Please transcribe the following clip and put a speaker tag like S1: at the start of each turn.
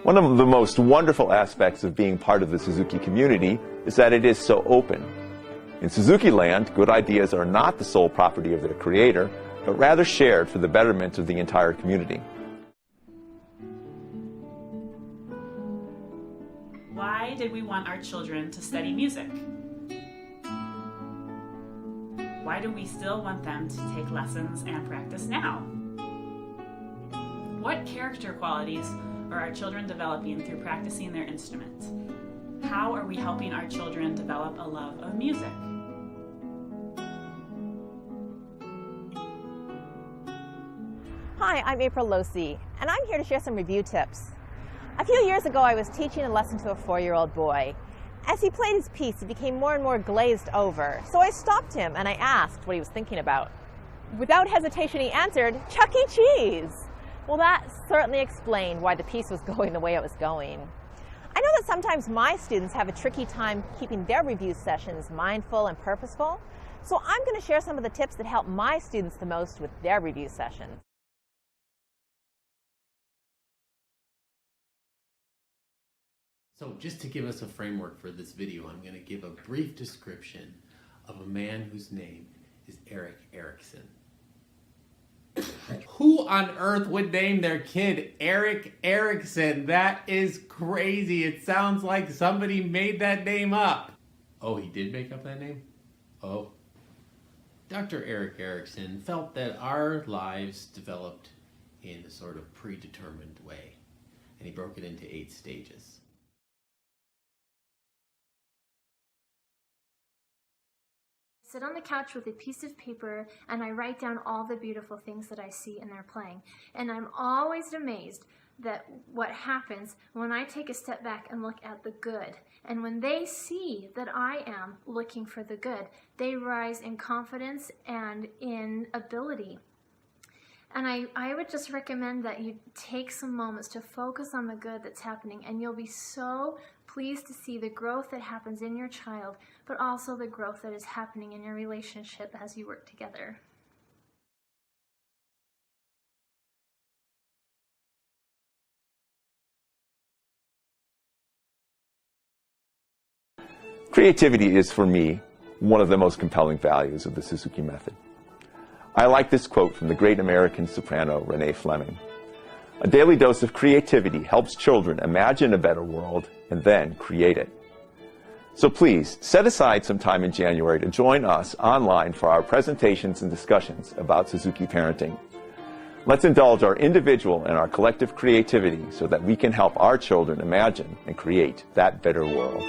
S1: One of the most wonderful aspects of being part of the Suzuki community is that it is so open. In Suzuki land, good ideas are not the sole property of their creator, but rather shared for the betterment of the entire community.
S2: Why did we want our children to study music? Why do we still want them to take lessons and practice now? What character qualities are our children developing through practicing their instruments? How are we helping our children develop a love of music?
S3: Hi, I'm April Losi, and I'm here to share some review tips. A few years ago, I was teaching a lesson to a 4-year-old boy. As he played his piece, he became more and more glazed over. So I stopped him and I asked what he was thinking about. Without hesitation, he answered, "Chuck E. Cheese." Well, that certainly explained why the piece was going the way it was going. I know that sometimes my students have a tricky time keeping their review sessions mindful and purposeful, so I'm going to share some of the tips that help my students the most with their review sessions.
S4: So just to give us a framework for this video, I'm going to give a brief description of a man whose name is Eric Erickson. Who on earth would name their kid Eric Erickson? That is crazy. It sounds like somebody made that name up. Oh, he did make up that name? Oh. Dr. Eric Erickson felt that our lives developed in a sort of predetermined way, and he broke it into 8 stages.
S5: I sit on the couch with a piece of paper and I write down all the beautiful things that I see in their playing. And I'm always amazed that what happens when I take a step back and look at the good. And when they see that I am looking for the good, they rise in confidence and in ability. And I would just recommend that you take some moments to focus on the good that's happening, and you'll be so pleased to see the growth that happens in your child, but also the growth that is happening in your relationship as you work together.
S1: Creativity is, for me, one of the most compelling values of the Suzuki method. I like this quote from the great American soprano Renee Fleming. "A daily dose of creativity helps children imagine a better world and then create it." So please, set aside some time in January to join us online for our presentations and discussions about Suzuki parenting. Let's indulge our individual and our collective creativity so that we can help our children imagine and create that better world.